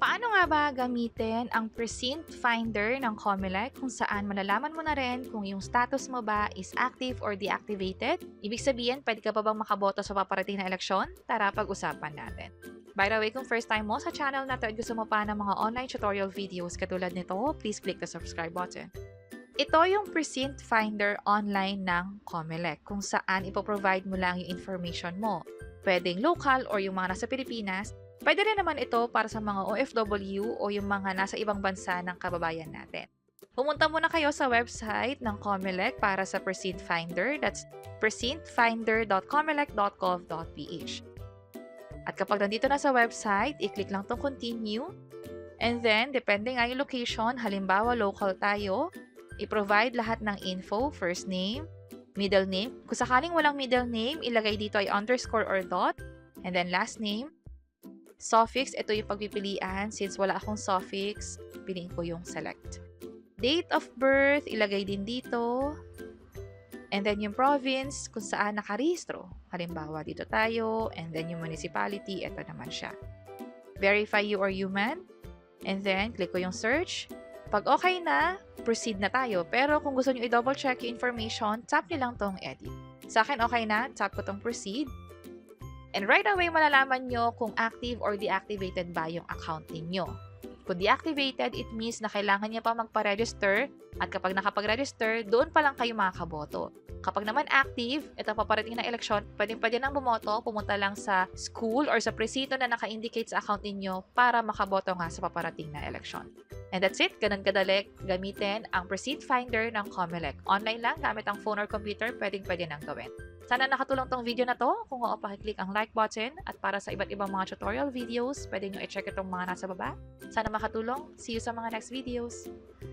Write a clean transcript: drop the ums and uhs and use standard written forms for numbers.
Paano nga ba gamitin ang Precinct Finder ng COMELEC kung saan malalaman mo na rin kung yung status mo ba is active or deactivated? Ibig sabihin, pwede ka pa bang makaboto sa paparating na eleksyon? Tara, pag-usapan natin. By the way, kung first time mo sa channel na to at gusto mo pa ng mga online tutorial videos katulad nito, please click the subscribe button. Ito yung Precinct Finder online ng COMELEC kung saan ipoprovide mo lang yung information mo. Pwedeng local or yung mga nasa Pilipinas. Pwede rin naman ito para sa mga OFW o yung mga nasa ibang bansa ng kababayan natin. Pumunta muna kayo sa website ng COMELEC para sa Precinct Finder. That's precinctfinder.comelec.gov.ph. At kapag nandito na sa website, i-click lang itong continue. And then, depende nga yung location, halimbawa local tayo, i-provide lahat ng info, first name, middle name. Kung sakaling walang middle name, ilagay dito ay underscore or dot, and then last name. Suffix, ito yung pagpipilian. Since wala akong suffix, piliin ko yung select. Date of birth, ilagay din dito. And then yung province, kung saan nakarehistro. Halimbawa, dito tayo. And then yung municipality, ito naman siya. Verify you are human. And then, click ko yung search. Pag okay na, proceed na tayo. Pero kung gusto nyo i-double check yung information, tap nyo lang tong edit. Sa akin, okay na. Tap ko tong proceed. And right away, malalaman nyo kung active or deactivated ba yung account ninyo. Kung deactivated, it means na kailangan nyo pa magpa-register at kapag nakapag-register, doon pa lang kayo makakaboto. Kapag naman active, ito paparating na eleksyon, pwede nang bumoto, pumunta lang sa school or sa presinto na naka-indicate sa account ninyo para makaboto nga sa paparating na eleksyon. And that's it. Ganun kadali gamitin ang Precinct Finder ng COMELEC. Online lang, gamit ang phone or computer, pwede nang gawin. Sana nakatulong tong video na to. Kung oo, pakiclick ang like button. At para sa iba't ibang mga tutorial videos, pwede nyo i-check itong mga nasa baba. Sana makatulong. See you sa mga next videos.